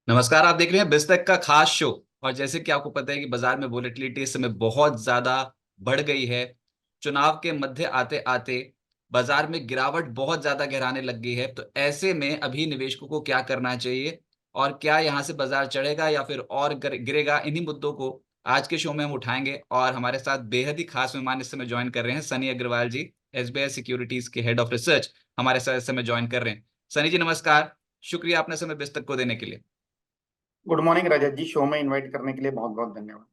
नमस्कार। आप देख रहे हैं बिस्तक का खास शो। और जैसे कि आपको पता है कि बाजार में वोलेटिलिटी इस समय बहुत ज्यादा बढ़ गई है। चुनाव के मध्य आते आते बाजार में गिरावट बहुत ज्यादा गहराने लग गई है। तो ऐसे में अभी निवेशकों को क्या करना चाहिए और क्या यहां से बाजार चढ़ेगा या फिर और गिरेगा, इन्हीं मुद्दों को आज के शो में हम उठाएंगे। और हमारे साथ बेहद ही खास मेहमान इस समय ज्वाइन कर रहे हैं। सनी अग्रवाल जी, एसबीआई सिक्योरिटीज के हेड ऑफ रिसर्च, हमारे साथ इस समय ज्वाइन कर रहे हैं। सनी जी नमस्कार। शुक्रिया आपने समय बिस्तक को देने के लिए। गुड मॉर्निंग रजत जी। शो में इनवाइट करने के लिए बहुत बहुत धन्यवाद।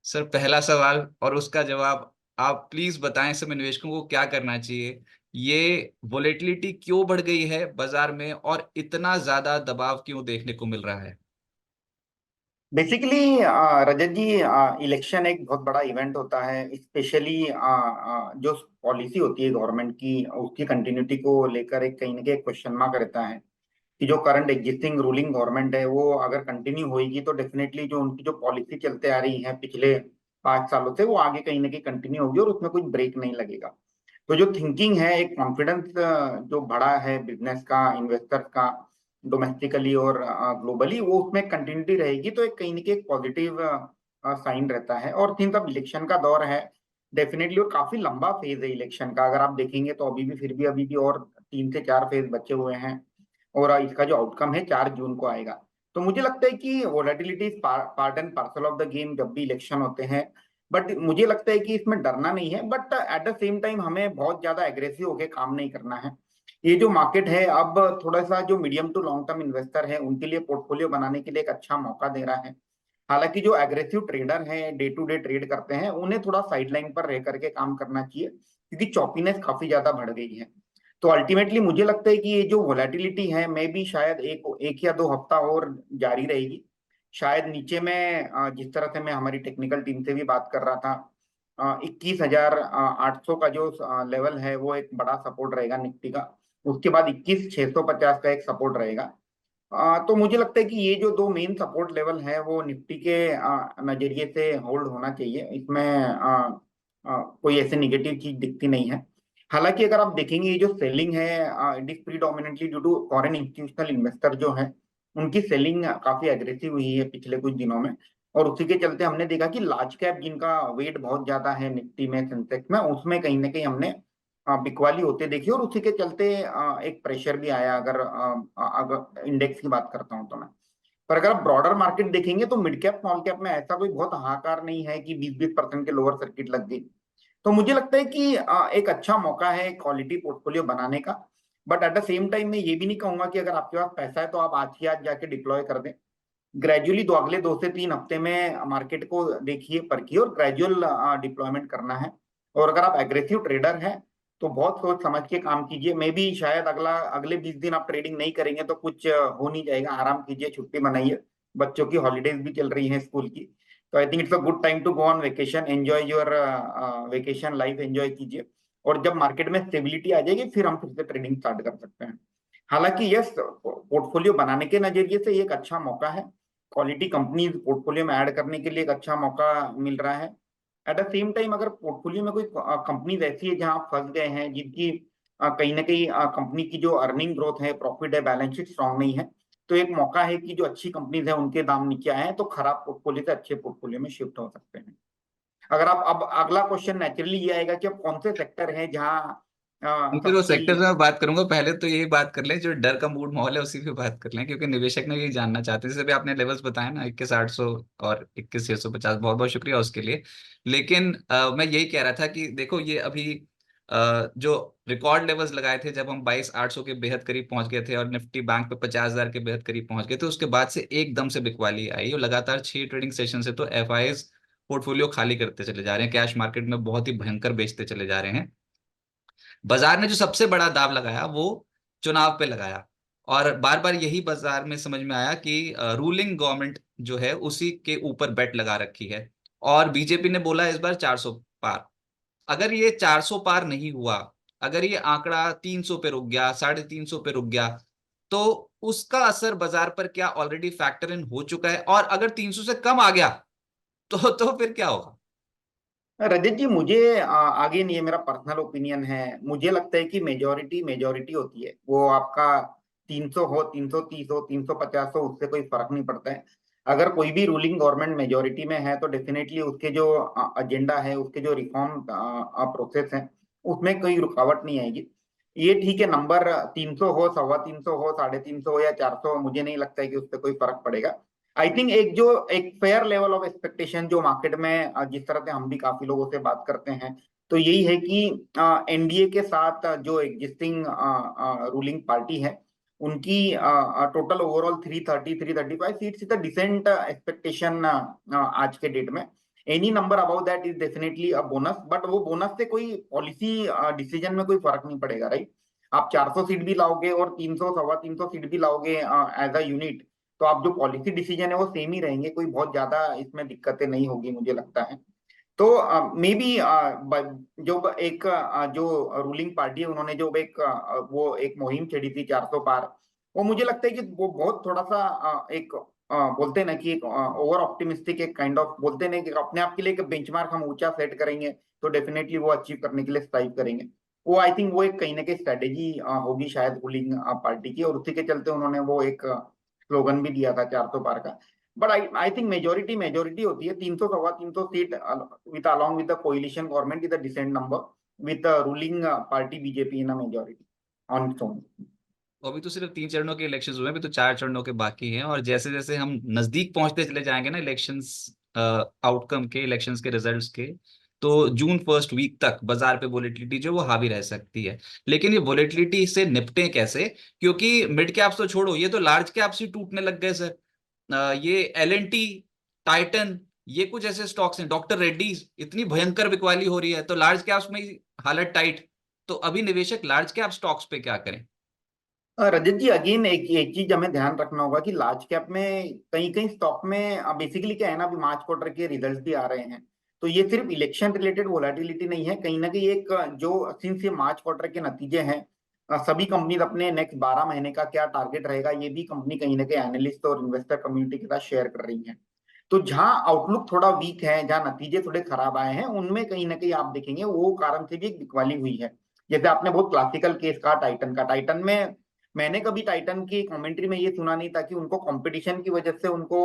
सर, पहला सवाल और उसका जवाब आप प्लीज बताएं, समय निवेशकों को क्या करना चाहिए। ये वोलेटिलिटी क्यों बढ़ गई है बाजार में और इतना ज्यादा दबाव क्यों देखने को मिल रहा है। बेसिकली रजत जी, इलेक्शन एक बहुत बड़ा इवेंट होता है। स्पेशली जो पॉलिसी होती है गवर्नमेंट की, उसकी कंटिन्यूटी को लेकर एक कहीं ना कहीं क्वेश्चन मार्क रहता है कि जो करंट एग्जिस्टिंग रूलिंग गवर्नमेंट है वो अगर कंटिन्यू होगी तो डेफिनेटली जो उनकी जो पॉलिसी चलते आ रही है पिछले 5 सालों से वो आगे कहीं ना कहीं कंटिन्यू होगी और उसमें कुछ ब्रेक नहीं लगेगा। तो जो थिंकिंग है, एक कॉन्फिडेंस जो बढ़ा है बिजनेस का, इन्वेस्टर का, डोमेस्टिकली और ग्लोबली, वो उसमें कंटिन्यूटी रहेगी तो एक कहीं ना कहीं एक पॉजिटिव साइन रहता है। और थिंक अब इलेक्शन का दौर है डेफिनेटली, और काफी लंबा फेज है इलेक्शन का। अगर आप देखेंगे तो अभी भी और 3 से 4 फेज बचे हुए हैं और इसका जो आउटकम है 4 जून को आएगा। तो मुझे लगता है कि volatility is part and parcel of the game जब भी इलेक्शन होते हैं। बट मुझे लगता है कि इसमें डरना नहीं है, but at the same time हमें बहुत ज्यादा एग्रेसिव होकर काम नहीं करना है। ये जो मार्केट है अब थोड़ा सा जो medium to long term investor है उनके लिए पोर्टफोलियो बनाने के लिए एक अच्छा मौका दे रहा है। हालांकि जो एग्रेसिव ट्रेडर हैं, डे टू डे ट्रेड करते हैं, उन्हें थोड़ा साइडलाइन पर रह करके काम करना चाहिए क्योंकि चॉपीनेस काफी ज्यादा बढ़ गई है। तो अल्टीमेटली मुझे लगता है कि ये जो वोलेटिलिटी है मे भी शायद एक एक या 2 हफ्ता और जारी रहेगी। शायद नीचे में जिस तरह से मैं हमारी टेक्निकल टीम से भी बात कर रहा था, 21,800 का जो लेवल है वो एक बड़ा सपोर्ट रहेगा निफ्टी का। उसके बाद 21,650 का एक सपोर्ट रहेगा। तो मुझे लगता है कि ये जो दो मेन सपोर्ट लेवल है वो निफ्टी के नजरिए से होल्ड होना चाहिए। इसमें कोई ऐसे निगेटिव चीज दिखती नहीं है। हालांकि अगर आप देखेंगे ये जो सेलिंग है, it is predominantly due to foreign institutional investor जो है, उनकी सेलिंग काफी एग्रेसिव हुई है पिछले कुछ दिनों में। और उसी के चलते हमने देखा कि लार्ज कैप जिनका वेट बहुत ज्यादा है निफ्टी में, सेंसेक्स में, उसमें कहीं ना कहीं हमने बिकवाली होते देखी और उसी के चलते एक प्रेशर भी आया। अगर इंडेक्स की बात करता हूं तो मैं, पर अगर आप ब्रॉडर मार्केट देखेंगे तो मिड कैप स्मॉल कैप में ऐसा कोई बहुत हाहाकार नहीं है कि 20-20% के लोअर सर्किट लग गई। तो मुझे लगता है कि एक अच्छा मौका है क्वालिटी पोर्टफोलियो बनाने का। But at the same time मैं ये भी नहीं कहूंगा कि अगर आपके पास पैसा है तो आप आज ही आज जाके डिप्लॉय कर दें। ग्रेजुअली दो अगले 2 से 3 हफ्ते में मार्केट को देखिए, परखिए और ग्रेजुअल डिप्लॉयमेंट करना है। और अगर आप एग्रेसिव ट्रेडर हैं तो बहुत सोच समझ के काम कीजिए। मे बी शायद अगले 20 दिन आप ट्रेडिंग नहीं करेंगे तो कुछ हो नहीं जाएगा। आराम कीजिए, छुट्टी मनाइए, बच्चों की हॉलीडेज भी चल रही हैं स्कूल की। तो I think it's a good time to go on vacation, enjoy your vacation life, enjoy कीजिए। और जब मार्केट में स्टेबिलिटी आ जाएगी फिर हम फिर से ट्रेडिंग स्टार्ट कर सकते हैं। हालांकि यस, पोर्टफोलियो बनाने के नजरिए से ये एक अच्छा मौका है। क्वालिटी कंपनीज पोर्टफोलियो में ऐड करने के लिए एक अच्छा मौका मिल रहा है। एट द सेम टाइम अगर पोर्टफोलियो में कोई कंपनीज ऐसी है जहां आप फंस गए हैं, जिनकी कहीं ना कहीं कंपनी की जो अर्निंग ग्रोथ है, प्रॉफिट है, बैलेंस शीट स्ट्रांग नहीं है, तो एक मौका है कि जो अच्छी कंपनीज है उनके दाम नीचे आए हैं तो खराब पोर्टफोलियो से अच्छे पोर्टफोलियो में शिफ्ट हो सकते हैं। अगर आप अब अगला क्वेश्चन नेचुरली ये आएगा कि अब कौन से सेक्टर है जहां फिर वो सस्ती। सेक्टर में बात करूंगा। पहले तो यही बात कर लें, जो डर का मूड माहौल है उसी पे बात कर लें, क्योंकि निवेशक ने यही जानना चाहते हैं। जैसे भी आपने लेवल्स बताए ना, 21,800 और 21,650, बहुत बहुत शुक्रिया उसके लिए। लेकिन मैं यही कह रहा था कि देखो, ये अभी जो रिकॉर्ड लेवल्स लगाए थे जब हम 22,800 के बेहद करीब पहुंच गए थे और निफ्टी बैंक पे 50,000 के बेहद करीब पहुंच गए थे, उसके बाद से एकदम से बिकवाली आई और लगातार 6 ट्रेडिंग सेशन से तो एफआईज पोर्टफोलियो खाली करते चले जा रहे हैं, कैश मार्केट में बहुत ही भयंकर बेचते चले जा रहे हैं। बाजार ने जो सबसे बड़ा दाव लगाया वो चुनाव पे लगाया। और बार बार यही बाजार में समझ में आया कि रूलिंग गवर्नमेंट जो है उसी के ऊपर बेट लगा रखी है। और बीजेपी ने बोला इस बार 400 पार। अगर ये 400 पार नहीं हुआ, अगर ये आंकड़ा 300 पे रुक गया, 350 पे रुक गया, तो उसका असर बाजार पर क्या ऑलरेडी फैक्टर इन हो चुका है? और अगर 300 से कम आ गया तो फिर क्या होगा? रजत जी, मुझे आगे नहीं है, मेरा पर्सनल ओपिनियन है। मुझे लगता है कि मेजोरिटी मेजोरिटी होती है, वो आपका 300 हो, 330 हो, 350 हो, उससे कोई फर्क नहीं पड़ता है। अगर कोई भी रूलिंग गवर्नमेंट मेजोरिटी में है तो डेफिनेटली उसके जो एजेंडा है, उसके जो रिफॉर्म प्रोसेस है, उसमें कोई रुकावट नहीं आएगी। ये ठीक है, नंबर 300 हो, 325 हो, 350 हो या 400 हो, मुझे नहीं लगता है कि उससे कोई फर्क पड़ेगा। आई थिंक एक फेयर लेवल ऑफ एक्सपेक्टेशन जो मार्केट में जिस तरह से हम भी काफी लोगों से बात करते हैं, तो यही है कि एनडीए के साथ जो एग्जिस्टिंग रूलिंग पार्टी है, उनकी total overall 330-335 seats is the decent expectation आज के डेट में। Any number about that is definitely a bonus, but वो बोनस से कोई पॉलिसी डिसीजन में कोई फर्क नहीं पड़ेगा, राइट? आप 400 सीट भी लाओगे और 300 325 सीट भी लाओगे एज अ यूनिट, तो आप जो पॉलिसी डिसीजन है वो सेम ही रहेंगे, कोई बहुत ज्यादा इसमें दिक्कतें नहीं होगी मुझे लगता है। तो मे बी जो जो रूलिंग पार्टी है, उन्होंने जो वो एक मुहिम छेड़ी थी 400 पार, वो मुझे लगता है कि वो बहुत थोड़ा सा बोलते हैं ना कि एक ओवर ऑप्टिमिस्टिक, एक काइंड ऑफ बोलते हैं ना कि अपने आप के लिए एक बेंचमार्क हम ऊंचा सेट करेंगे तो डेफिनेटली वो अचीव करने के लिए स्ट्राइव करेंगे। वो आई थिंक वो एक कहीं ना कहीं स्ट्रेटेजी होगी शायद रूलिंग पार्टी की, और उसी के चलते उन्होंने वो एक स्लोगन भी दिया था 400 पार का। But I think majority majority होती है, 300 325 seat with along with the coalition government is the decent number with the ruling party BJP in a majority on its own. तो अभी तो सिर्फ 3 चरणों के इलेक्शन हुए हैं, अभी तो 4 चरणों के बाकी हैं, और जैसे जैसे हम नजदीक पहुंचते चले जाएंगे ना इलेक्शंस आउटकम के, इलेक्शंस के रिजल्ट्स के, तो जून फर्स्ट वीक तक बाजार पे वोलेटिलिटी जो वो हावी रह सकती है। लेकिन ये वोलेटिलिटी से निपटें कैसे? क्योंकि मिड कैप्स तो छोड़ो, ये तो लार्ज कैप्स ही टूटने लग गए सर। ये एल&टी, टाइटन, ये कुछ ऐसे स्टॉक्स हैं, डॉक्टर रेड्डीज, इतनी भयंकर बिकवाली हो रही है, तो लार्ज कैप्स में ही हालत टाइट। तो अभी निवेशक लार्ज कैप स्टॉक्स पे क्या करें? रजत जी, अगेन एक एक चीज हमें ध्यान रखना होगा कि लार्ज कैप में कहीं कहीं स्टॉक में बेसिकली क्या है ना, अभी मार्च क्वार्टर के रिजल्ट्स भी आ रहे हैं, तो ये सिर्फ इलेक्शन रिलेटेड वोलेटिलिटी नहीं है, कहीं ना कहीं एक जो सिंस ये मार्च क्वार्टर के नतीजे हैं, सभी कंपनीज अपने नेक्स्ट 12 महीने का क्या टारगेट रहेगा ये भी कंपनी कहीं ना कहीं एनालिस्ट और इन्वेस्टर कम्युनिटी के साथ शेयर कर रही है। तो जहां आउटलुक थोड़ा वीक है, जहां नतीजे थोड़े खराब आए हैं, उनमें कहीं ना कहीं आप देखेंगे वो कारण से भी एक बिकवाली हुई है। जैसे आपने बहुत क्लासिकल केस कहा टाइटन का, टाइटन में मैंने कभी टाइटन की कमेंट्री में ये सुना नहीं था कि उनको कंपटीशन की वजह से उनको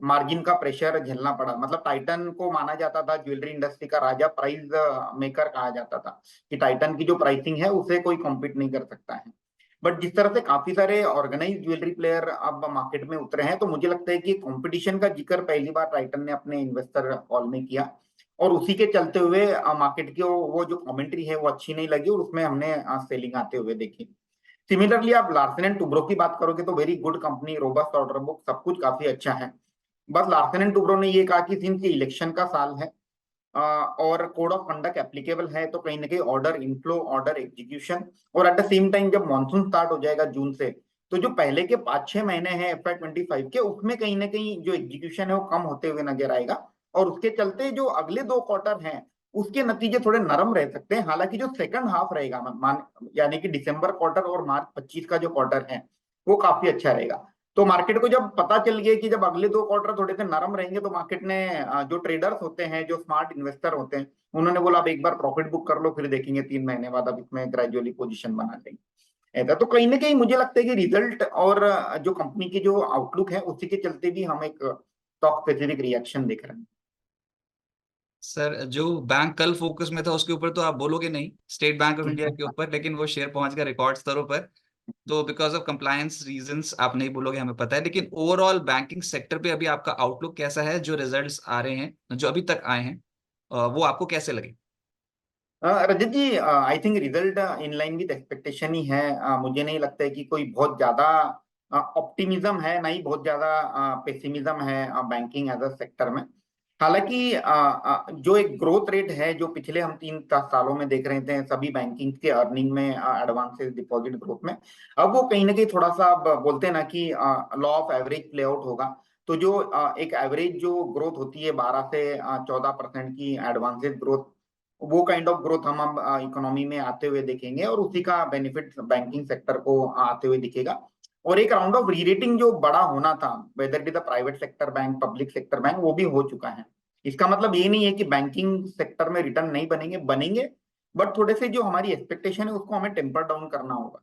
मार्जिन का प्रेशर झेलना पड़ा। मतलब टाइटन को माना जाता था ज्वेलरी इंडस्ट्री का राजा, प्राइस मेकर कहा जाता था कि टाइटन की जो प्राइसिंग है उसे कोई कॉम्पीट नहीं कर सकता है। बट जिस तरह से काफी सारे ऑर्गेनाइज ज्वेलरी प्लेयर अब मार्केट में उतरे हैं, तो मुझे लगता है कि कंपटीशन का जिक्र पहली बार टाइटन ने अपने इन्वेस्टर कॉल में किया, और उसी के चलते हुए मार्केट की वो जो कमेंट्री है वो अच्छी नहीं लगी और उसमें हमने सेलिंग आते हुए देखी। सिमिलरली आप लार्सन एंड टुब्रो की बात करोगे तो very good company, robust order book, सब कुछ काफी अच्छा है। बस लार्सन एंड टुब्रो ने ये कहा कि सिंस ये इलेक्शन का साल है और कोड ऑफ कंडक्ट एप्लीकेबल है, तो कहीं ना कहीं ऑर्डर इनफ्लो, ऑर्डर एग्जीक्यूशन, और एट द सेम टाइम जब मॉनसून स्टार्ट हो जाएगा जून से, तो जो पहले के 5-6 महीने हैं FY 25 के, उसमें कहीं ना कहीं जो एग्जीक्यूशन है वो कम होते हुए नजर आएगा, और उसके चलते जो अगले 2 क्वार्टर हैं उसके नतीजे थोड़े नरम रह सकते हैं। हालांकि जो सेकंड हाफ रहेगा, मान यानी कि दिसंबर क्वार्टर और मार्च 25 का जो क्वार्टर है, वो काफी अच्छा रहेगा। तो मार्केट को जब पता चल गया कि जब अगले 2 क्वार्टर थोड़े से नरम रहेंगे, तो मार्केट ने जो ट्रेडर्स होते हैं, जो स्मार्ट इन्वेस्टर होते हैं, उन्होंने बोला अब एक बार प्रॉफिट बुक कर लो, फिर देखेंगे 3 महीने बाद, अब इसमें ग्रेजुअली पोजीशन बना लेंगे। ऐसा तो कहीं ना कहीं मुझे लगता है कि रिजल्ट और जो कंपनी की जो आउटलुक है उसी के चलते भी हम एक स्टॉक स्पेसिफिक रिएक्शन देख रहे हैं। सर जो बैंक कल फोकस में था उसके ऊपर तो आप बोलोगे नहीं, स्टेट बैंक ऑफ इंडिया के ऊपर, लेकिन वो शेयर पहुंच गया रिकॉर्ड स्तरों पर। तो बिकॉज ऑफ कंप्लायंस रीजंस आप नहीं बोलोगे, हमें पता है, लेकिन ओवरऑल बैंकिंग सेक्टर पे अभी आपका आउटलुक कैसा है? जो रिजल्ट्स आ रहे हैं, जो अभी तक आए हैं, वो आपको कैसे लगे? Rajat ji, I think result in line with expectation ही है। मुझे नहीं लगता है कि कोई बहुत ज्यादा ऑप्टिमिज्म है, ना ही बहुत ज्यादा पेसिमिज्म है बैंकिंग एज अ सेक्टर में। हालांकि जो एक ग्रोथ रेट है जो पिछले हम 3 सालों में देख रहे थे सभी बैंकिंग के अर्निंग में, एडवांसेस डिपॉजिट ग्रोथ में, अब वो कहीं ना कहीं थोड़ा सा अब बोलते हैं ना कि law of average play out होगा। तो जो एक एवरेज जो ग्रोथ होती है 12 से 14% की एडवांसेस ग्रोथ, वो काइंड ऑफ ग्रोथ हम इकोनॉमी में आते हुए देखेंगे, और उसी का बेनिफिट बैंकिंग सेक्टर को आते हुए दिखेगा। और एक राउंड ऑफ रीरेटिंग जो बड़ा होना था, whether it is the private sector bank, public sector bank, वो भी हो चुका है। इसका मतलब ये नहीं है कि बैंकिंग सेक्टर में रिटर्न नहीं बनेंगे, बनेंगे, बट थोड़े से जो हमारी एक्सपेक्टेशन है उसको हमें टेम्पर डाउन करना होगा।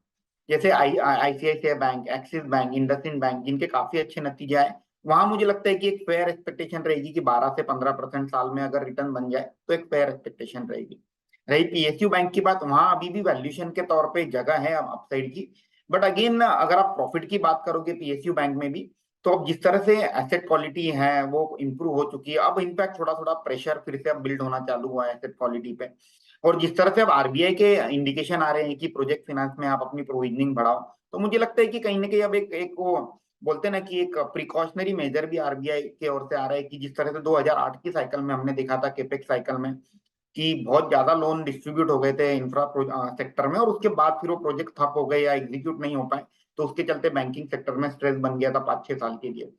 जैसे ICICI bank, axis bank, IndusInd bank, जिनके काफी अच्छे नतीजे आए, वहां मुझे लगता है कि एक फेयर एक्सपेक्टेशन रहेगी कि 12 से 15% साल में अगर रिटर्न बन जाए तो एक फेयर एक्सपेक्टेशन रहेगी। रही पीएसयू बैंक की बात, वहां अभी भी वैल्यूएशन के तौर पे जगह है अपसाइड की। बट अगेन अगर आप प्रॉफिट की बात करोगे पीएसयू बैंक में भी, तो अब जिस तरह से एसेट क्वालिटी है वो इम्प्रूव हो चुकी है, अब इनफैक्ट थोड़ा थोड़ा प्रेशर फिर से अब बिल्ड होना चालू हुआ है एसेट क्वालिटी पे। और जिस तरह से अब आरबीआई के इंडिकेशन आ रहे हैं कि प्रोजेक्ट फाइनेंस में आप अपनी प्रोविजनिंग बढ़ाओ, तो मुझे लगता है कि कहीं ना कहीं अब एक वो बोलते हैं ना कि एक प्रिकॉशनरी मेजर भी आरबीआई की ओर से आ रहा है कि जिस तरह से 2008 की साइकिल में हमने देखा था, केपेक्स साइकिल में, कि बहुत ज्यादा लोन डिस्ट्रीब्यूट हो गए थे इंफ्रा सेक्टर में, और उसके बाद फिर वो प्रोजेक्ट ठप हो गए या एग्जीक्यूट नहीं हो पाए, तो उसके चलते बैंकिंग सेक्टर में स्ट्रेस बन गया था 5-6 साल के लिए।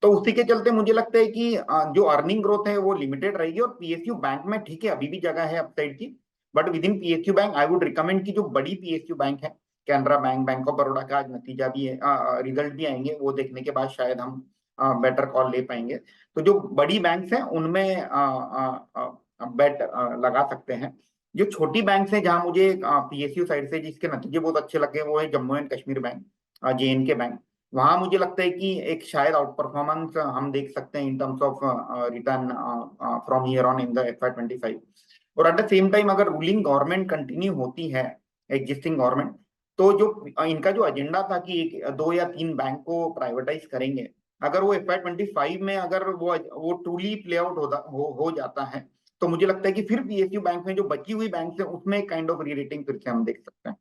तो उसी के चलते मुझे लगता है कि जो अर्निंग ग्रोथ है वो लिमिटेड रहेगी। और पीएसयू बैंक में ठीक है अभी भी जगह है अपसाइड की, but with in PSU bank I would recommend कि जो बड़ी पीएसयू बैंक है, Canara bank, bank of Baroda का आज नतीजा भी है, रिजल्ट भी आएंगे, वो देखने के बाद शायद हम बेटर कॉल ले पाएंगे। तो जो बड़ी बैंक्स हैं उनमें बेट लगा सकते हैं। जो छोटी बैंक्स हैं जहां मुझे पीएसयू साइड से जिसके नतीजे बहुत अच्छे लगे, वो है Jammu and Kashmir bank, JNK bank. वहां मुझे लगता है कि एक शायद आउट परफॉर्मेंस हम देख सकते हैं इन terms of return from here on in the FY 25। और एट द सेम टाइम अगर रूलिंग गवर्नमेंट कंटिन्यू होती है, एग्जिस्टिंग गवर्नमेंट, तो जो इनका जो एजेंडा था कि एक 2 या 3 बैंक को प्राइवेटाइज करेंगे, अगर वो FY 25 में अगर वो ट्रूली प्ले आउट हो जाता है, तो मुझे लगता है कि फिर पीएसयू बैंक में जो बची हुई बैंक है उसमें काइंड ऑफ री रेटिंग फिर से हम देख सकते हैं।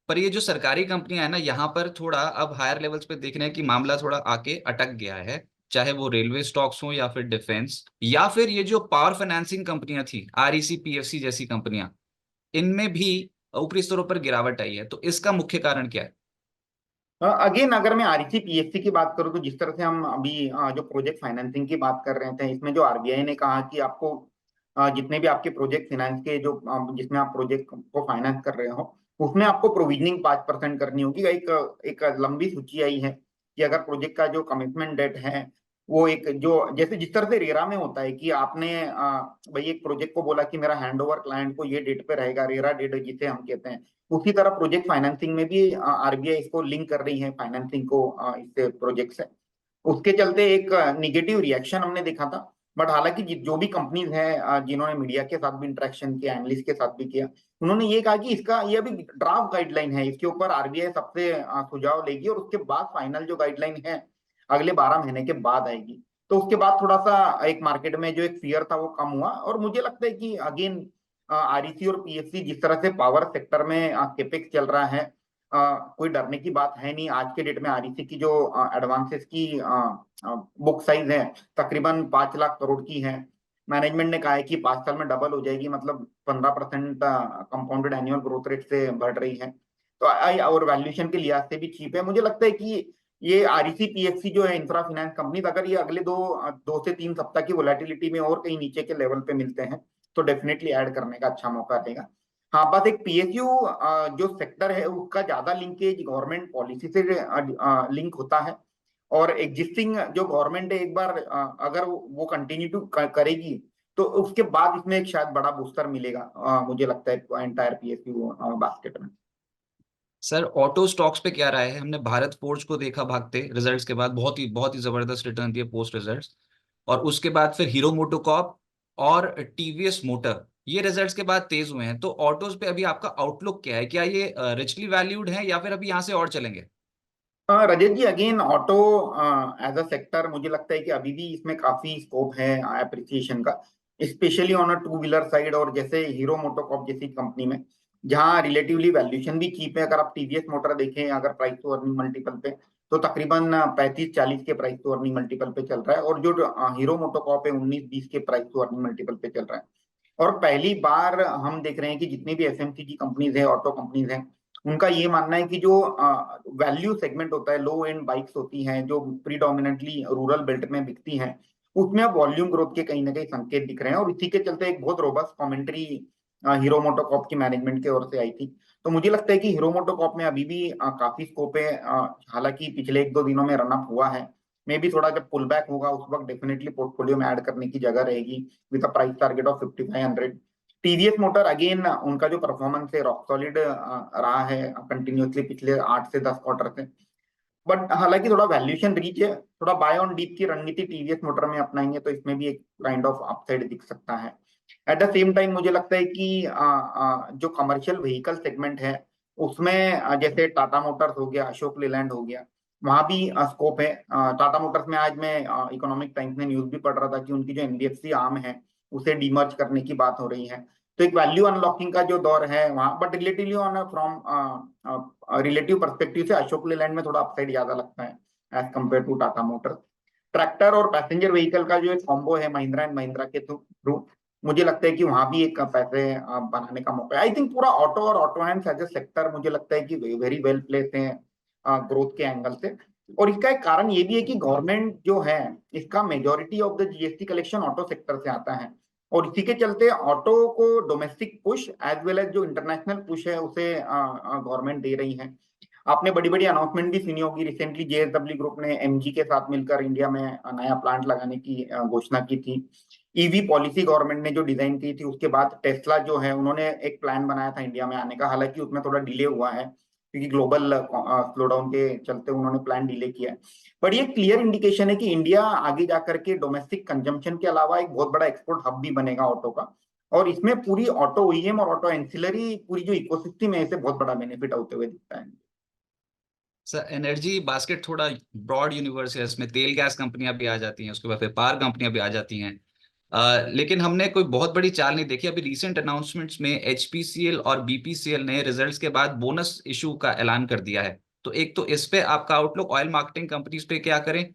पर ये जो सरकारी कंपनियां है ना, यहाँ पर थोड़ा अब हायर लेवल्स पे देख रहे हैं कि मामला थोड़ा आके अटक गया है। चाहे वो रेलवे स्टॉक्स हो या फिर डिफेंस या फिर ये जो पावर फाइनेंसिंग कंपनियां थी, आरईसी पीएफसी जैसी कंपनियां, इनमें भी ऊपरी स्तरों पर गिरावट आई है। तो इसका मुख्य कारण क्या है? अगेन अगर मैं आरईसी पीएफसी की बात करूं, तो जिस तरह से हम अभी जो प्रोजेक्ट फाइनेंसिंग की बात कर रहे थे, इसमें जो आरबीआई ने कहा कि आपको जितने भी आपके प्रोजेक्ट फाइनेंस के जो जिसमें आप प्रोजेक्ट को फाइनेंस कर रहे हो, उसमें आपको प्रोविजनिंग 5% करनी होगी। एक लंबी सूची आई है कि अगर प्रोजेक्ट का जो कमिटमेंट डेट है, वो एक जो जैसे जिस तरह से रेरा में होता है कि आपने भाई एक प्रोजेक्ट को बोला कि मेरा हैंडओवर क्लाइंट को ये डेट पे रहेगा, रेरा डेट जिसे हम कहते हैं, उसी तरह प्रोजेक्ट फाइनेंसिंग में भी आरबीआई इसको लिंक कर रही है फाइनेंसिंग को इससे प्रोजेक्ट से। उसके चलते एक निगेटिव रिएक्शन हमने देखा था। बट हालांकि जो भी कंपनीज हैं जिन्होंने मीडिया के साथ भी इंटरेक्शन किया, एनालिस्ट के साथ भी किया, उन्होंने ये कहा कि इसका ये अभी ड्राफ्ट गाइडलाइन है, इसके ऊपर आरबीआई सबसे सुझाव लेगी और उसके बाद फाइनल जो गाइडलाइन है अगले 12 महीने के बाद आएगी। तो उसके बाद थोड़ा सा एक मार्केट में जो एक फियर था वो कम हुआ, और मुझे लगता है कि अगेन आरईसी और पीएफसी जिस तरह से पावर सेक्टर में केपेक्स चल रहा है, कोई डरने की बात है नहीं। आज के डेट में आरईसी की जो एडवांसेस की बुक साइज है तकरीबन 5 लाख करोड़ की है। मैनेजमेंट ने कहा है कि 5 साल में डबल हो जाएगी, मतलब 15% कंपाउंडेड एनुअल ग्रोथ रेट से बढ़ रही है। तो और वैल्यूएशन के लिहाज से भी चीप है। मुझे लगता है कि ये आरईसी पीएफसी जो है इंफ्रा फाइनेंस कंपनी, अगर ये अगले 2 से 3 सप्ताह की वोलेटिलिटी में और कहीं नीचे के लेवल पे मिलते हैं, तो डेफिनेटली ऐड करने का अच्छा मौका देगा। हाँ, बस एक पीएसयू जो सेक्टर है उसका ज्यादा लिंकेज गवर्नमेंट पॉलिसी से लिंक होता है। और एग्जिस्टिंग जो गवर्नमेंट है एक बार अगर वो कंटिन्यू टू करेगी, तो उसके बाद इसमें एक शायद बड़ा बूस्टर मिलेगा, मुझे लगता है एंटायर पीएसयू बास्केट में। सर, ऑटो स्टॉक्स पे क्या राय है? हमने भारत फोर्ज को देखा भागते रिजल्ट्स के बाद, बहुत ही जबरदस्त रिटर्न दिए पोस्ट रिजल्ट्स। और उसके बाद फिर हीरो मोटोकॉर्प और टीवीएस मोटर ये रिजल्ट्स के बाद तेज हुए हैं। तो ऑटोज पे अभी आपका आउटलुक क्या है? क्या ये रिचली वैल्यूड है या फिर अभी यहाँ से और चलेंगे? Rajat ji, again auto as a sector मुझे लगता है कि अभी भी इसमें काफी स्कोप है एप्रिसिएशन का, specially on a two wheeler side. और जैसे हीरो मोटोकॉर्प जैसी कंपनी में जहाँ रिलेटिवली वैल्यूएशन भी चीप है, अगर आप टीवीएस मोटर देखें अगर प्राइस टू अर्निंग मल्टीपल पे, तो तकरीबन 35-40 के प्राइस टू अर्निंग मल्टीपल पे चल रहा है। और जो हीरो मोटोकॉर्प है 19-20 के प्राइस टू अर्निंग मल्टीपल पे चल रहा है। और पहली बार हम देख रहे हैं कि जितनी भी एफएमसीजी कंपनीज है, ऑटो कंपनीज हैं, उनका ये मानना है कि जो वैल्यू सेगमेंट होता है, लो एंड बाइक्स होती हैं जो प्रीडोमिनेंटली रूरल बेल्ट में बिकती हैं, उसमें अब वॉल्यूम ग्रोथ के कहीं ना कहीं संकेत दिख रहे हैं। और इसी के चलते एक बहुत रोबस्ट कमेंट्री हीरो मोटोकॉर्प की मैनेजमेंट की ओर से आई थी। तो मुझे लगता है कि हीरो मोटोकॉर्प में अभी भी काफी स्कोप है। हालांकि पिछले 1-2 दिनों में रनअप हुआ है, मे भी थोड़ा जब पुल बैक होगा उस वक्त डेफिनेटली पोर्टफोलियो में ऐड करने की जगह रहेगी with a price target of 5500। TVS motor again उनका जो परफॉर्मेंस है रॉक सॉलिड रहा है कंटिन्यूअसली पिछले 8 से 10 क्वार्टर से। बट हालांकि थोड़ा वैल्यूएशन रीच है, थोड़ा बाय ऑन डीप की रणनीति टीवीएस मोटर में अपनाएंगे तो इसमें भी एक काइंड ऑफ अपसाइड दिख सकता है। एट द सेम टाइम मुझे लगता है कि जो कमर्शियल व्हीकल सेगमेंट है उसमें जैसे टाटा मोटर्स हो गया, अशोक लेलैंड हो गया, वहां भी स्कोप है। टाटा मोटर्स में आज मैं इकोनॉमिक टाइम्स में न्यूज भी पढ़ रहा था कि उनकी जो एनबीएफसी आर्म है उसे डीमर्ज करने की बात हो रही है। तो एक वैल्यू अनलॉकिंग का जो दौर है वहां, but relatively on from relative perspective से अशोक लेलैंड में थोड़ा अपसाइड ज्यादा लगता है as compare to Tata Motors. Tractor और पैसेंजर व्हीकल का जो एक कॉम्बो है महिंद्रा एंड महिंद्रा के थ्रू, मुझे लगता है कि वहां भी एक पैसे बनाने का मौका है। आई थिंक पूरा ऑटो और auto hands as a sector मुझे लगता है कि वेरी वेल प्लेस है ग्रोथ के एंगल से। और इसका एक कारण ये भी है कि गवर्नमेंट जो है इसका majority of the GST collection auto sector से आता है, और इसी के चलते ऑटो को domestic push as well as जो इंटरनेशनल पुश है उसे गवर्नमेंट दे रही है। आपने बड़ी बड़ी अनाउंसमेंट भी सुनी होगी, रिसेंटली जेएसडब्ल्यू ग्रुप ने एमजी के साथ मिलकर इंडिया में नया प्लांट लगाने की घोषणा की थी। ईवी पॉलिसी गवर्नमेंट ने जो डिजाइन की थी, उसके बाद टेस्ला जो है उन्होंने एक प्लान बनाया था इंडिया में आने का, हालांकि उसमें थोड़ा डिले हुआ है क्योंकि ग्लोबल स्लोडाउन के चलते उन्होंने प्लान डिले किया है। बट ये क्लियर इंडिकेशन है कि इंडिया आगे जाकर के डोमेस्टिक कंजम्पशन के अलावा एक बहुत बड़ा एक्सपोर्ट हब भी बनेगा ऑटो का, और इसमें पूरी ऑटो ओईएम और ऑटो एंसिलरी पूरी जो इकोसिस्टम है इसे बहुत बड़ा बेनिफिट होते हुए दिखता है। सर एनर्जी बास्केट थोड़ा ब्रॉड यूनिवर्स है, इसमें तेल गैस कंपनियां भी आ जाती हैं, उसके बाद फिर पावर कंपनियां भी आ जाती हैं। लेकिन हमने कोई बहुत बड़ी चाल नहीं देखी। अभी रीसेंट अनाउंसमेंट्स में एचपीसीएल और बीपीसीएल ने रिजल्ट्स के बाद बोनस इशू का ऐलान कर दिया है। तो एक तो इस पे आपका आउटलुक, ऑयल मार्केटिंग कंपनीज पे क्या करें,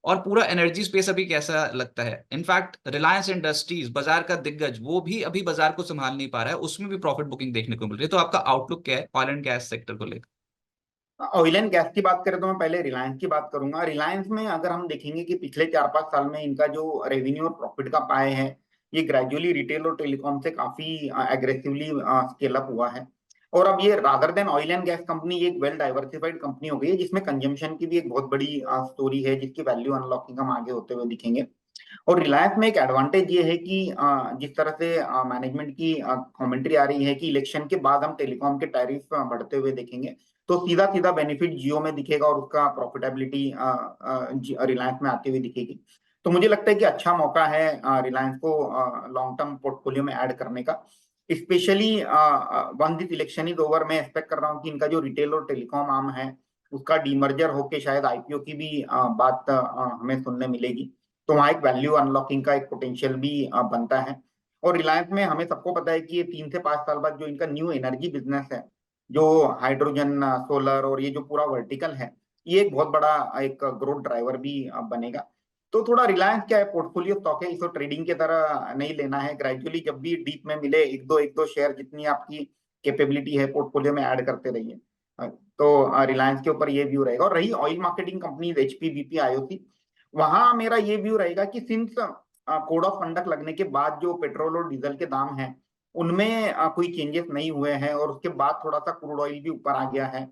और पूरा एनर्जी स्पेस अभी कैसा लगता है। इनफैक्ट रिलायंस इंडस्ट्रीज बाजार का दिग्गज, वो भी अभी बाजार को संभाल नहीं पा रहा है, उसमें भी प्रॉफिट बुकिंग देखने को मिल रही है। तो आपका आउटलुक क्या है ऑयल एंड गैस सेक्टर को लेकर। ऑयल एंड गैस की बात करें तो मैं पहले रिलायंस की बात करूंगा। रिलायंस में अगर हम देखेंगे कि पिछले 4-5 साल में इनका जो रेवेन्यू और प्रॉफिट का पाए है ये ग्रेजुअली रिटेल और टेलीकॉम से काफी एग्रेसिवली स्केल अप हुआ है। और अब ये rather than oil and gas company ये एक वेल डाइवर्सिफाइड कंपनी हो गई है जिसमें कंजम्पशन की भी एक बहुत बड़ी स्टोरी है जिसकी वैल्यू अनलॉकिंग हम आगे होते हुए दिखेंगे। और रिलायंस में एक एडवांटेज ये है कि जिस तरह से मैनेजमेंट की कमेंट्री आ रही है कि इलेक्शन के बाद हम टेलीकॉम के टैरिफ बढ़ते हुए देखेंगे, तो सीधा सीधा बेनिफिट जियो में दिखेगा और उसका प्रॉफिटेबिलिटी रिलायंस में आती हुई दिखेगी। तो मुझे लगता है कि अच्छा मौका है रिलायंस को लॉन्ग टर्म पोर्टफोलियो में ऐड करने का। Specially one this election is over, मैं एक्सपेक्ट कर रहा हूँ कि इनका जो रिटेल और टेलीकॉम आर्म है उसका डीमर्जर होके शायद आईपीओ की भी बात हमें सुनने मिलेगी। तो वहाँ एक वैल्यू अनलॉकिंग का एक पोटेंशियल भी बनता है। और रिलायंस में हमें सबको पता है कि ये 3 से 5 साल बाद जो इनका न्यू एनर्जी बिजनेस है, जो हाइड्रोजन सोलर और ये जो पूरा वर्टिकल है, ये एक बहुत बड़ा एक ग्रोथ ड्राइवर भी बनेगा। तो थोड़ा रिलायंस क्या है, पोर्टफोलियो स्टॉक है, इसको ट्रेडिंग की तरह नहीं लेना है। ग्रेजुअली जब भी डीप में मिले एक दो शेयर जितनी आपकी कैपेबिलिटी है पोर्टफोलियो में ऐड करते रहिए। तो रिलायंस के ऊपर ये व्यू रहेगा। और रही oil marketing companies HP BP IOC, वहां मेरा ये व्यू रहेगा कि सिंस कोड ऑफ कंडक्ट लगने के बाद जो पेट्रोल और डीजल के दाम हैं उनमें कोई चेंजेस नहीं हुए हैं, और उसके बाद थोड़ा सा क्रूड ऑयल भी ऊपर आ गया है।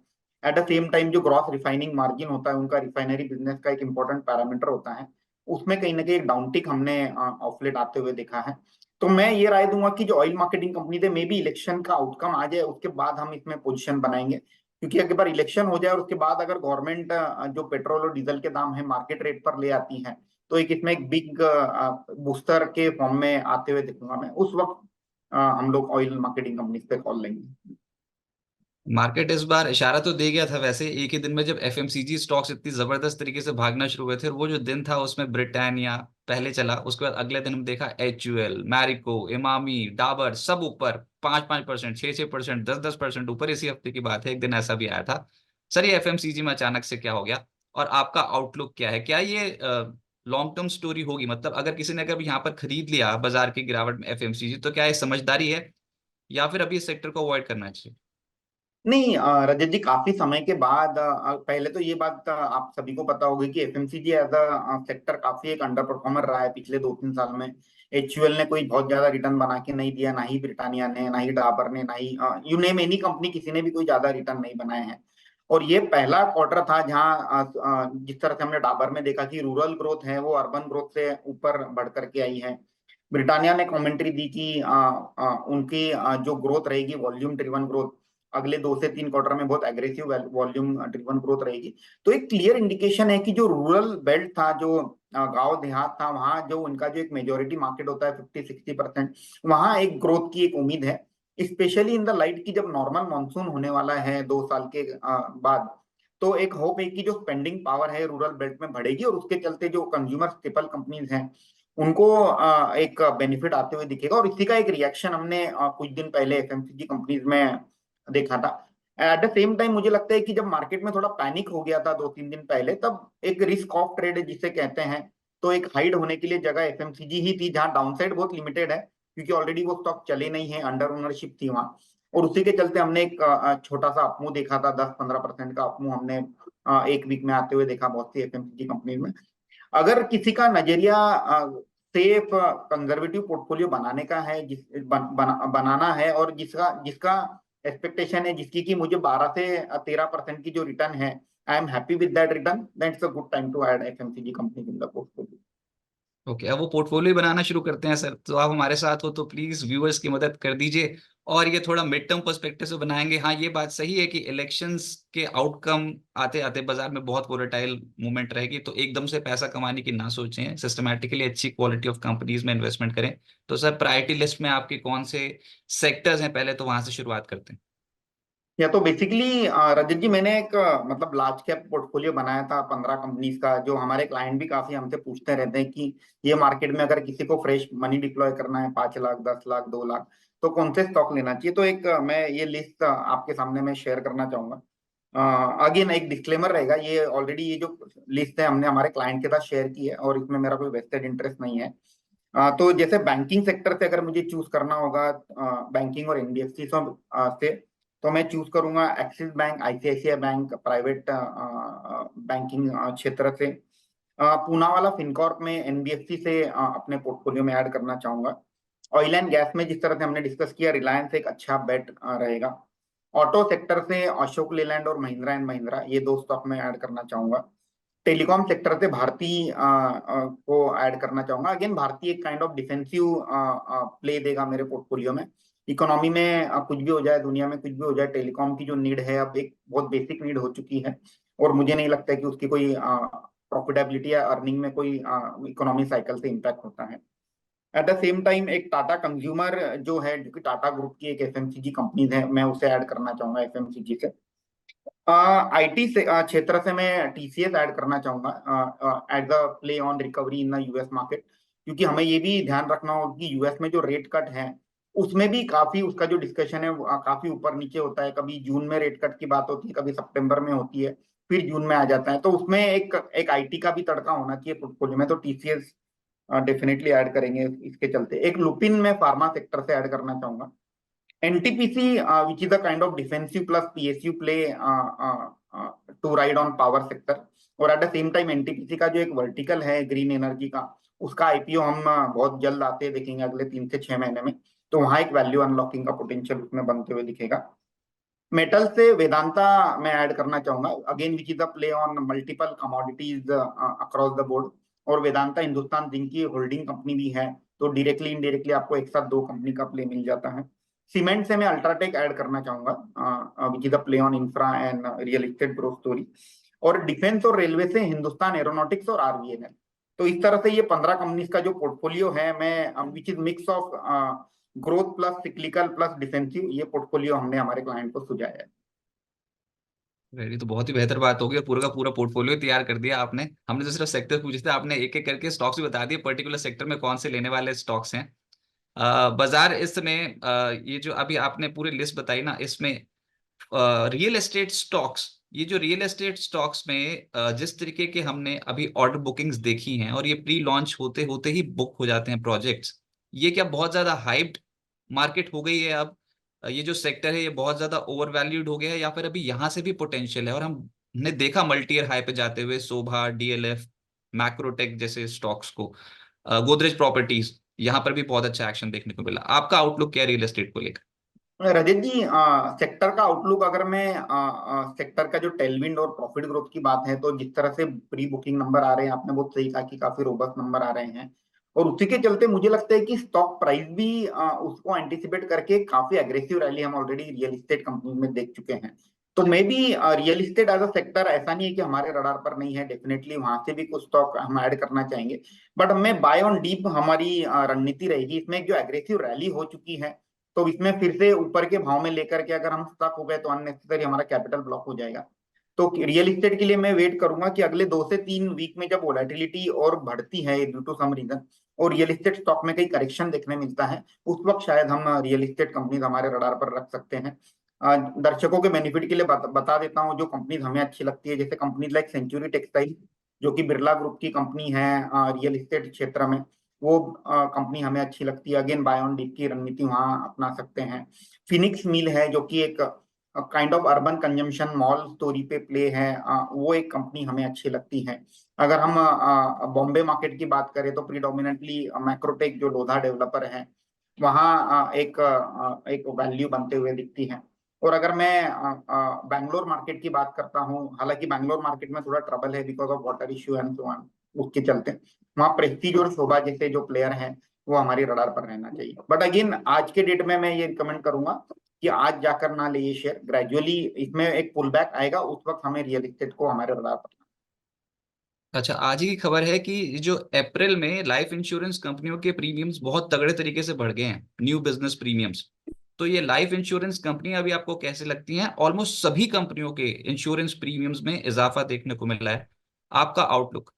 एट द सेम टाइम जो ग्रॉस रिफाइनिंग मार्जिन होता है उनका रिफाइनरी बिजनेस का एक इंपॉर्टेंट पैरामीटर होता है, उसमें कहीं ना कहीं एक डाउनटिक हमने ऑफलेट आते हुए देखा है। तो मैं ये राय दूंगा कि जो ऑयल मार्केटिंग कंपनी थे, मे बी इलेक्शन का आउटकम आ जाए उसके बाद हम इसमें पोजीशन बनाएंगे, क्योंकि अगर बार इलेक्शन हो जाए और उसके बाद अगर गवर्नमेंट जो पेट्रोल और डीजल के दाम है मार्केट रेट पर ले आती है, तो एक इसमें एक बिग बूस्टर के फॉर्म में आते हुए दिखूंगा मैं। उस वक्त हम लोग ऑयल मार्केटिंग कंपनीज पे कॉल लेंगे। मार्केट इस बार इशारा तो दे गया था वैसे एक ही दिन में, जब एफएमसीजी स्टॉक्स इतनी जबरदस्त तरीके से भागना शुरू हुए थे। और वो जो दिन था उसमें ब्रिटानिया पहले चला, उसके बाद अगले दिन हम देखा एचयूएल, मैरिको, इमामी, डाबर सब ऊपर 5-5%, 6-6%, 10-10% ऊपर। इसी हफ्ते की बात है, एक दिन ऐसा भी आया था। सर ये एफएमसीजी में अचानक से क्या हो गया, और आपका आउटलुक क्या है? क्या ये लॉन्ग टर्म स्टोरी होगी? मतलब अगर किसी ने अगर यहाँ पर खरीद लिया बाजार की गिरावट में एफएमसीजी, तो क्या ये समझदारी है, या फिर अभी इस सेक्टर को अवॉइड करना चाहिए? नहीं रजत जी, काफी समय के बाद पहले तो ये बात आप सभी को पता होगी कि एफएमसीजी एज अ सेक्टर काफी एक अंडर परफॉर्मर रहा है पिछले 2-3 साल में। एचयूएल ने कोई बहुत ज्यादा रिटर्न बना के नहीं दिया, ना ही ब्रिटानिया ने, ना ही डाबर ने, ना ही यू नेम एनी कंपनी, किसी ने भी कोई ज्यादा रिटर्न नहीं बनाए हैं। और ये पहला क्वार्टर था जहां जिस तरह से हमने डाबर में देखा कि रूरल ग्रोथ है वो अर्बन ग्रोथ से ऊपर बढ़ करके आई है। ब्रिटानिया ने कमेंट्री दी कि उनकी जो ग्रोथ रहेगी वॉल्यूम ड्रिवन ग्रोथ, अगले 2 से 3 क्वार्टर में बहुत एग्रेसिव वॉल्यूम ड्रिवन ग्रोथ रहेगी। तो एक क्लियर इंडिकेशन है कि जो रूरल बेल्ट था, जो गांव देहात था, वहां जो उनका जो एक मेजोरिटी मार्केट होता है 50-60%, वहां एक ग्रोथ की एक उम्मीद है। स्पेशली इन द लाइट की जब नॉर्मल मानसून होने वाला है 2 साल के बाद, तो एक होप है कि जो स्पेंडिंग पावर है रूरल बेल्ट में बढ़ेगी, और उसके चलते जो कंज्यूमर स्टेपल कंपनीज हैं उनको एक बेनिफिट आते हुए दिखेगा। और इसी का एक रिएक्शन हमने कुछ दिन पहले एफएमसीजी कंपनीज में देखा था। एट द सेम टाइम मुझे लगता है कि जब मार्केट में थोड़ा पैनिक हो गया था 2-3 दिन पहले, तब एक रिस्क ऑफ ट्रेड जिसे कहते हैं, तो एक हाइड होने के लिए जगह एफएमसीजी ही थी, जहां डाउनसाइड बहुत लिमिटेड है क्योंकि ऑलरेडी वो स्टॉक चले नहीं है, अंडर ओनरशिप थी वहां। और उसी के चलते हमने एक छोटा सा अपमूव देखा था, 10-15% का अपमूव हमने एक वीक में आते हुए देखा बहुत सी एफएमसीजी कंपनी में। अगर किसी का नजरिया सेफ कंजर्वेटिव पोर्टफोलियो बनाने का है, बनाना है, और जिसका जिसका एक्सपेक्टेशन है जिसकी कि मुझे 12 से 13% की जो रिटर्न है, I am happy with that return, then it's a good time to add FMCG company in the portfolio. Okay, अब वो पोर्टफोलियो बनाना शुरू करते हैं सर, तो आप हमारे साथ हो तो प्लीज व्यूअर्स की मदद कर दीजिए। और ये थोड़ा मिड टर्म पर्सपेक्टिव से बनाएंगे। हाँ, ये बात सही है कि इलेक्शंस के आउटकम आते आते बाजार में बहुत वोलेटाइल मूवमेंट रहेगी, तो एकदम से पैसा कमाने की ना सोचें, सिस्टमैटिकली अच्छी क्वालिटी ऑफ कंपनीज में इन्वेस्टमेंट करें। तो सर, प्रायोरिटी लिस्ट में आपके कौन से सेक्टर्स हैं, पहले तो वहां से शुरुआत करते हैं। या तो बेसिकली रजत जी, मैंने एक मतलब लार्ज कैप पोर्टफोलियो बनाया था 15 कंपनीज का, जो हमारे क्लाइंट भी काफी हमसे पूछते रहते हैं कि ये मार्केट में अगर किसी को फ्रेश मनी डिप्लॉय करना है, 5 लाख, 10 लाख, 2 लाख, तो कौन से स्टॉक लेना चाहिए। तो एक मैं ये लिस्ट आपके सामने मैं शेयर करना चाहूंगा। अगेन एक डिस्क्लेमर रहेगा, ये ऑलरेडी ये जो लिस्ट है हमने हमारे क्लाइंट के साथ शेयर की है, और इसमें मेरा कोई वेस्टेड इंटरेस्ट नहीं है। तो जैसे बैंकिंग सेक्टर से अगर मुझे चूज करना होगा, बैंकिंग और एनबीएफसी से, तो मैं चूज करूंगा axis bank, ICICI bank, private banking क्षेत्र से। पूनावाला फिनकॉर्प में एनबीएफसी से अपने पोर्टफोलियो में ऐड करना चाहूंगा। ऑयल एंड गैस में जिस तरह से हमने डिस्कस किया, रिलायंस एक अच्छा बेट रहेगा। ऑटो सेक्टर से अशोक लेलैंड और महिंद्रा एंड महिंद्रा, ये 2 स्टॉक में ऐड करना चाहूंगा। टेलीकॉम सेक्टर से भारती को ऐड करना चाहूंगा। अगेन भारती एक काइंड ऑफ डिफेंसिव प्ले देगा मेरे पोर्टफोलियो में। इकोनॉमी में कुछ भी हो जाए, दुनिया में कुछ भी हो जाए, टेलीकॉम की जो नीड है अब एक बहुत बेसिक नीड हो चुकी है, और मुझे नहीं लगता है कि उसकी कोई प्रॉफिटेबिलिटी या अर्निंग में कोई इकोनॉमी साइकिल से इम्पैक्ट होता है। एट द सेम टाइम एक टाटा कंज्यूमर जो है, जो कि टाटा ग्रुप की एक एफएमसीजी कंपनी है, मैं उसे ऐड करना चाहूंगा एफएमसीजी से। आईटी से क्षेत्र से मैं टीसीएस ऐड करना चाहूंगा at the play on recovery in the US market, क्योंकि हमें ये भी ध्यान रखना होगा कि यूएस में जो रेट कट है, उसमें भी काफी उसका जो डिस्कशन है वो, काफी ऊपर नीचे होता है। कभी जून में रेट कट की बात होती है, कभी सितंबर में होती है, फिर जून में आ जाता है। तो उसमें एक एक आईटी का भी तड़का होना चाहिए पोर्टफोलियो में, तो टीसीएस डेफिनेटली ऐड करेंगे इसके चलते। एक लुपिन में फार्मा सेक्टर से ऐड करना चाहूंगा। NTPC, which is a kind of defensive plus PSU play to ride on power sector। और at the same time NTPC का जो एक वर्टिकल है ग्रीन एनर्जी का, उसका आईपीओ हम बहुत जल्द आते देखेंगे, अगले 3 से 6 महीने में। तो वहां एक वैल्यू अनलॉकिंग का पोटेंशियल उसमें बनते हुए दिखेगा। मेटल से वेदांता मैं ऐड करना चाहूंगा, again which is the play on multiple commodities across the board. और वेदांता हिंदुस्तान जिंक की होल्डिंग कंपनी भी है, तो डायरेक्टली इनडायरेक्टली आपको एक साथ 2 कंपनी का प्ले मिल जाता है। सीमेंट से मैं अल्ट्राटेक ऐड करना चाहूंगा, which is the play on infra and real estate growth story. और डिफेंस और रेलवे से हिंदुस्तान एरोनॉटिक्स और आरवीएनएल। तो इस तरह से ये 15 कंपनीज का जो पोर्टफोलियो है, मैं which is mix of growth plus cyclical plus defensive, ये पोर्टफोलियो हमने हमारे क्लाइंट को सुझाया है। वेरी, तो बहुत ही बेहतर बात होगी, पूरा का पूरा पोर्टफोलियो तैयार कर दिया आपने। हमने तो सिर्फ सेक्टर पूछे थे, आपने एक एक करके स्टॉक्स भी बता दिए, पर्टिकुलर सेक्टर में कौन से लेने वाले स्टॉक्स हैं। बाजार इस समय ये जो अभी आपने पूरी लिस्ट बताई ना, इसमें रियल एस्टेट स्टॉक्स, ये जो रियल एस्टेट स्टॉक्स में जिस तरीके के हमने अभी ऑर्डर बुकिंग्स देखी हैं, और ये प्री लॉन्च होते होते ही बुक हो जाते हैं प्रोजेक्ट्स, ये क्या बहुत ज्यादा हाइप्ड मार्केट हो गई है अब? ये जो सेक्टर है ये बहुत ज्यादा ओवर वैल्यूड हो गया है, या फिर अभी यहाँ से भी पोटेंशियल है? और हमने देखा मल्टी ईयर हाई पे जाते हुए शोभा, डीएलएफ, मैक्रोटेक जैसे स्टॉक्स को, गोदरेज प्रॉपर्टीज, यहाँ पर भी बहुत अच्छा एक्शन देखने को मिला। आपका आउटलुक क्या है रियल एस्टेट को लेकर? रजत जी, सेक्टर का आउटलुक, अगर मैं सेक्टर का जो टेलविंड और प्रॉफिट ग्रोथ की बात है, तो जिस तरह से प्री बुकिंग नंबर आ रहे हैं, आपने बहुत सही कहा कि काफी रोबस्ट नंबर आ रहे हैं। और उसी के चलते मुझे लगता है कि स्टॉक प्राइस भी उसको एंटिसिपेट करके काफी एग्रेसिव रैली हम ऑलरेडी रियल एस्टेट कंपनी में देख चुके हैं। तो maybe real estate as a sector ऐसा नहीं है कि हमारे रडार पर नहीं है, डेफिनेटली वहां से भी कुछ स्टॉक हम ऐड करना चाहेंगे। बट हमें बाय ऑन डीप हमारी रणनीति रहेगी। इसमें एक जो एग्रेसिव रैली हो चुकी है, तो इसमें फिर से ऊपर के भाव में लेकर के अगर हम स्टक हो गए तो अननेसेसरी हमारा कैपिटल ब्लॉक हो जाएगा। तो रियल एस्टेट के लिए मैं वेट करूंगा कि अगले 2 से 3 वीक में जब वोलेटिलिटी और बढ़ती है ड्यू टू सम रीजन, और रियल एस्टेट स्टॉक में कई करेक्शन देखने मिलता है, उस वक्त शायद हम रियल एस्टेट कंपनीज हमारे रडार पर रख सकते हैं। दर्शकों के बेनिफिट के लिए बता देता हूँ जो कंपनीज हमें अच्छी लगती है, जैसे कंपनीज लाइक सेंचुरी टेक्सटाइल, जो कि बिरला ग्रुप की कंपनी है रियल एस्टेट क्षेत्र में, वो कंपनी हमें अच्छी लगती है। अगेन बाय ऑन डिप की रणनीति वहां अपना सकते हैं। फिनिक्स मिल है जो कि एक kind of urban consumption mall story पे प्ले है, वो एक कंपनी हमें अच्छी लगती है। अगर हम बॉम्बे मार्केट की बात करें तो प्रीडोमिनेंटली मैक्रोटेक जो लोधा डेवलपर है, वहाँ एक वैल्यू बनते हुए दिखती है। और अगर मैं बैंगलोर मार्केट की बात करता हूँ, हालांकि बैंगलोर मार्केट में थोड़ा ट्रबल है because of water issue and so on, उसके चलते वहाँ प्रेस्टीज और शोभा जैसे जो प्लेयर हैं वो हमारी रडार पर रहना चाहिए। बट अगेन आज के डेट में मैं ये रिकमेंड करूंगा कि आज जाकर ना ले ये शेयर, ग्रेजुअली इसमें एक पुल बैक आएगा, उस वक्त हमें रियल एस्टेट को हमारे रडार पर। अच्छा, आज ही की खबर है कि जो अप्रैल में लाइफ इंश्योरेंस कंपनियों के प्रीमियम्स बहुत तगड़े तरीके से बढ़ गए हैं, न्यू बिजनेस प्रीमियम्स। तो ये लाइफ इंश्योरेंस कंपनियां अभी आपको कैसे लगती हैं? ऑलमोस्ट सभी कंपनियों के इंश्योरेंस प्रीमियम्स में इजाफा देखने को मिला है। आपका आउटलुक?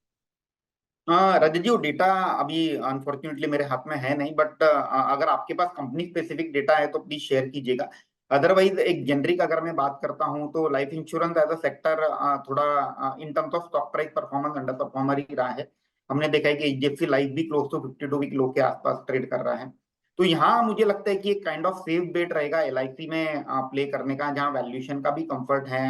हाँ रजत जी, वो डेटा अभी अनफॉर्चुनेटली मेरे हाथ में है नहीं, बट अगर आपके पास कंपनी स्पेसिफिक डेटा है तो प्लीज शेयर कीजिएगा। अदरवाइज एक जेनरिक अगर मैं बात करता हूँ तो life insurance as a sector थोड़ा in terms of stock price performance under performer ही रहा है। हमने देखा है कि एचडीएफसी लाइफ भी क्लोज टू 52 वीक लो के आसपास ट्रेड कर रहा है। तो यहाँ मुझे लगता है कि एक काइंड ऑफ सेफ बेट रहेगा एलआईसी में प्ले करने का, जहाँ वैल्यूएशन का भी कंफर्ट है।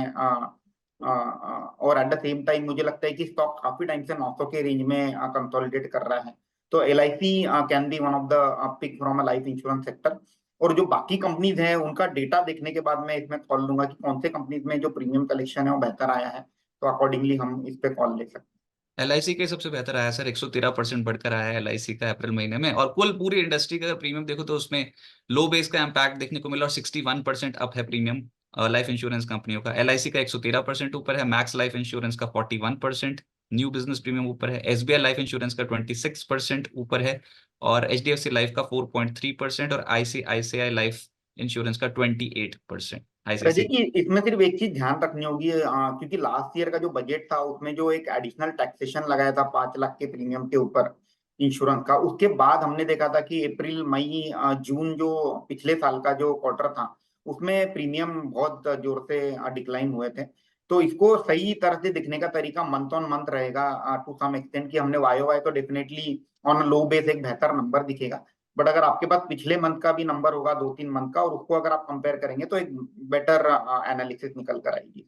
और एट द सेम टाइम मुझे लगता है कि स्टॉक काफी टाइम से 900 के रेंज में कंसोलिडेट कर रहा है। तो L I C can be one of the pick from a life insurance sector. और जो बाकी कंपनीज हैं उनका डेटा देखने के बाद मैं इसमें कॉल लूंगा कि कौन से कंपनीज में जो प्रीमियम कलेक्शन है वो बेहतर आया है, तो अकॉर्डिंगली हम इस पे कॉल ले सकते एलआईसी का सबसे बेहतर आया सर, 113% बढ़कर आया है एलआईसी का अप्रैल महीने में। और कुल पूरी इंडस्ट्री का अगर प्रीमियम देखो तो उसमें लो बेस का इम्पैक्ट देखने को मिला, और 61% अप है प्रीमियम लाइफ इंश्योरेंस कंपनियों का। एलआईसी का 113% ऊपर है, मैक्स लाइफ इंश्योरेंस का 41%, न्यू बिजनेस प्रीमियम ऊपर है, एसबीआई लाइफ इंश्योरेंस का 26% ऊपर है, और एचडीएफसी लाइफ का 4.3%, और आईसीआईसीआई लाइफ इंश्योरेंस का 28%। हैं। रजत आईसीआईसी। जी, इसमें सिर्फ एक चीज ध्यान रखनी होगी, क्योंकि लास्ट ईयर का जो बजट था उसमें जो एक एडिशनल टैक्सेशन लगाया था 5 लाख के प्रीमियम के ऊपर इंश्योरेंस का, उसके बाद हमने देखा था कि अप्रैल मई जून जो पिछले साल का जो क्वार्टर था उसमें प्रीमियम बहुत जोर से डिक्लाइन हुए थे। तो इसको सही तरह से दिखने का तरीका मंथ ऑन मंथ रहेगा टू सम एक्सटेंट, कि हमने वाई वाई तो डेफिनेटली ऑन लो बेस एक बेहतर नंबर दिखेगा। बट अगर आपके पास पिछले मंथ का भी नंबर होगा 2-3 मंथ का, और उसको अगर आप कंपेयर करेंगे तो एक बेटर एनालिसिस निकल कर आएगी।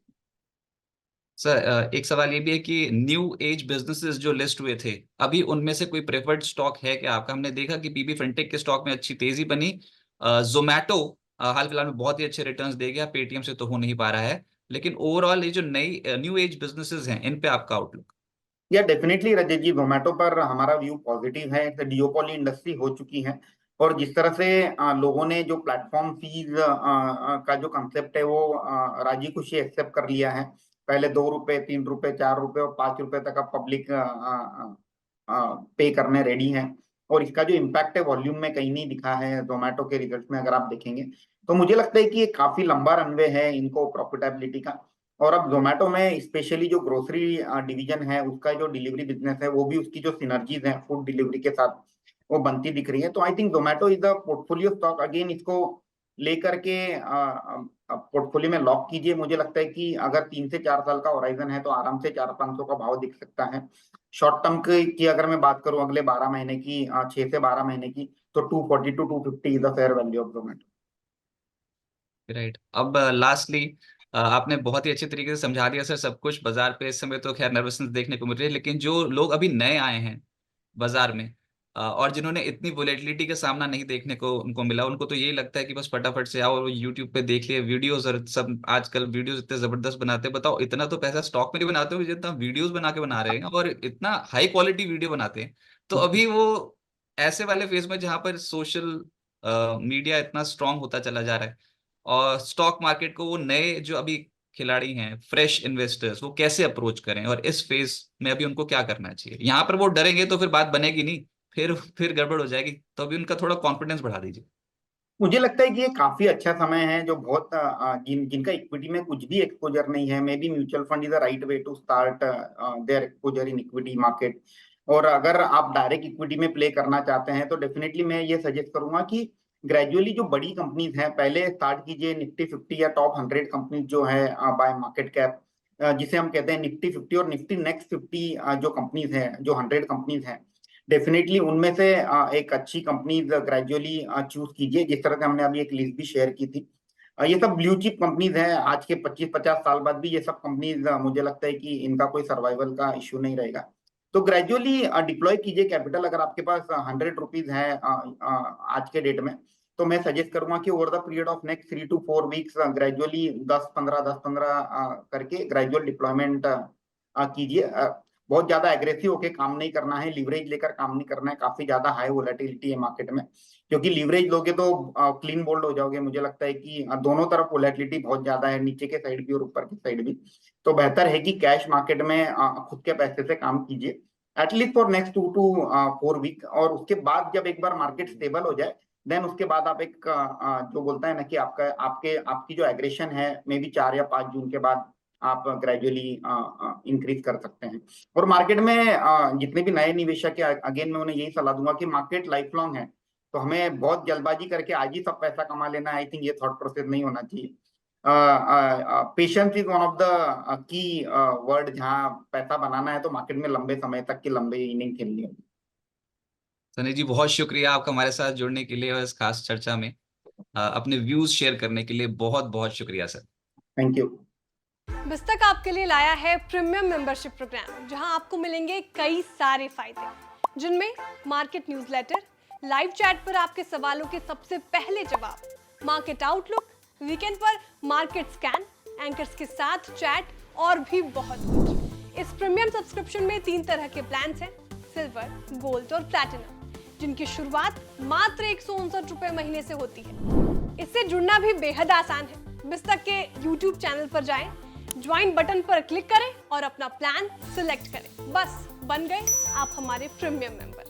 सर, एक सवाल ये भी है कि न्यू एज बिजनेसेस जो लिस्ट हुए थे, अभी उनमें से कोई प्रेफर्ड स्टॉक है क्या आपका? हमने देखा कि पीबी फिनटेक के स्टॉक में अच्छी तेजी बनी। जोमैटो हाल फिलहाल में बहुत ही अच्छे रिटर्न्स दे गया, पेटीएम से तो हो नहीं पा रहा है। लेकिन ओवरऑल ये जो नई न्यू एज बिजनेसेस हैं, इन पे आपका आउटलुक? या डेफिनेटली रजत जी, जोमेटो पर हमारा व्यू पॉजिटिव है। एक डिओपॉली इंडस्ट्री हो चुकी है, और जिस तरह से लोगों ने जो प्लेटफॉर्म फीस का जो कंसेप्ट है वो राजी खुशी एक्सेप्ट कर लिया है। पहले 2 रुपए, 3 रुपए, 4 रुपए और 5 रुपए तक अब पब्लिक पे करने रेडी हैं। और इसका जो इम्पैक्ट है वॉल्यूम में कहीं नहीं दिखा है जोमेटो के रिजल्ट में, अगर आप देखेंगे तो मुझे लगता है कि ये काफी लंबा रनवे है इनको प्रॉफिटेबिलिटी का। और अब जोमेटो में स्पेशली जो ग्रोसरी डिवीजन है उसका जो डिलीवरी बिजनेस है, वो भी उसकी जो सिनर्जीज है फूड डिलीवरी के साथ वो बनती दिख रही है। तो I think Zomato is the portfolio stock. Again इसको लेकर के पोर्टफोलियो में लॉक कीजिए। मुझे लगता है कि अगर 3 से 4 साल का होराइजन है तो आराम से 400-500 का भाव दिख सकता है। शॉर्ट टर्म की अगर मैं बात करूं अगले 12 महीने की, 6 से 12 महीने की, तो 240 to 250 is the fair value of Zomato. Right. अब लास्टली, आपने बहुत ही अच्छे तरीके से समझा दिया सर सब कुछ। बाजार पे इस समय तो खैर नर्वसनेस देखने को मिल रही है, लेकिन जो लोग अभी नए आए हैं बाजार में, और जिन्होंने इतनी वोलेटिलिटी का सामना नहीं देखने को उनको मिला, उनको तो यही लगता है कि बस फटाफट से आओ और यूट्यूब पे देख लिए वीडियोस, और सब आजकल वीडियोस इतने जबरदस्त बनाते हैं। बताओ, इतना तो पैसा स्टॉक में नहीं बनाते हो जितना वीडियोस बना के बना रहे हैं, और इतना हाई क्वालिटी वीडियो बनाते हैं। तो अभी वो ऐसे वाले फेज में जहां पर सोशल मीडिया इतना स्ट्रांग होता चला जा रहा है और स्टॉक मार्केट को वो नए जो अभी खिलाड़ी हैं, फ्रेश इन्वेस्टर्स, वो कैसे अप्रोच करें और इस फेज में अभी उनको क्या करना चाहिए? यहाँ पर वो डरेंगे तो फिर बात बनेगी नहीं, फिर गड़बड़ हो जाएगी। तो अभी उनका थोड़ा कॉन्फिडेंस बढ़ा दीजिए। मुझे लगता है कि ये काफी अच्छा समय है, जो बहुत जिनका इक्विटी में कुछ भी एक्सपोजर नहीं है, maybe mutual fund is the right way to start their exposure in equity market. और अगर आप डायरेक्ट इक्विटी में प्ले करना चाहते हैं तो डेफिनेटली मैं ये सजेस्ट करूंगा कि ग्रेजुअली जो बड़ी कंपनीज हैं पहले स्टार्ट कीजिए, निफ्टी 50 या टॉप 100 कंपनीज जो है बाय मार्केट कैप, जिसे हम कहते हैं निफ्टी 50 और निफ्टी नेक्स्ट 50, जो कंपनीज हैं, जो 100 कंपनीज हैं, डेफिनेटली उनमें से एक अच्छी कंपनी ग्रेजुअली चूज कीजिए, जिस तरह से हमने अभी एक लिस्ट भी शेयर की थी। ये सब ब्लू चिप कंपनीज हैं, आज के 25-50 साल बाद भी ये सब कंपनीज मुझे लगता है कि इनका कोई सर्वाइवल का इश्यू नहीं रहेगा। तो ग्रेजुअली डिप्लॉय कीजिए कैपिटल। अगर आपके पास 100 रुपीज है आज के डेट में, तो मैं सजेस्ट करूंगा कि over the period of next 3 to 4 weeks gradually 10-15 करके ग्रेजुअल डिप्लॉयमेंट कीजिए। बहुत ज्यादा एग्रेसिव होके काम नहीं करना है, लीवरेज लेकर काम नहीं करना है, काफी ज्यादा हाई वोलेटिलिटी है मार्केट में, क्योंकि लीवरेज लोगे तो क्लीन बोल्ड हो जाओगे। मुझे लगता है कि दोनों तरफ वोलेटिलिटी बहुत ज्यादा है, नीचे के साइड भी और ऊपर की साइड भी। तो बेहतर है कि कैश मार्केट में खुद के पैसे से काम कीजिए at least for next 2 to 4 week. और उसके बाद जब एक बार मार्केट स्टेबल हो जाए, देन उसके बाद आप एक जो बोलता है ना कि आपकी जो एग्रेशन है, मे बी 4 या 5 जून के बाद आप ग्रेजुअली इंक्रीज कर सकते हैं। और मार्केट में जितने भी नए निवेशक है, अगेन मैं उन्हें यही सलाह दूंगा कि मार्केट लाइफ लॉन्ग है, तो हमें बहुत जल्दबाजी करके आज ही सब पैसा कमा लेना, आई थिंक ये थॉट प्रोसेस नहीं होना चाहिए। Patience is one of the key word, जहाँ पैसा बनाना है तो मार्केट में लंबे समय तक की लंबी इनिंग खेलनी होगी। सनी जी, बहुत शुक्रिया आपका हमारे साथ जुड़ने के लिए और इस खास चर्चा में अपने व्यूज शेयर करने के लिए बहुत बहुत शुक्रिया सर। Thank you. बिस्तक आपके लिए लाया है प्रीमियम मेंबरशिप प्रोग्राम, जहां आपको मिलेंगे कई सारे फायदे, जिनमें मार्केट न्यूज़लेटर, लाइव चैट पर आपके सवालों के सबसे पहले जवाब, मार्केट आउटलुक, वीकेंड पर मार्केट स्कैन, एंकर्स के साथ चैट और भी बहुत कुछ। इस प्रीमियम सब्सक्रिप्शन में 3 तरह के प्लान हैं, सिल्वर, गोल्ड और प्लैटिनम, जिनकी शुरुआत मात्र 159 रुपए महीने से होती है। इससे जुड़ना भी बेहद आसान है। बिस्तक के YouTube चैनल पर जाएं, ज्वाइन बटन पर क्लिक करें और अपना प्लान सिलेक्ट करें। बस बन गए आप हमारे प्रीमियम मेंबर।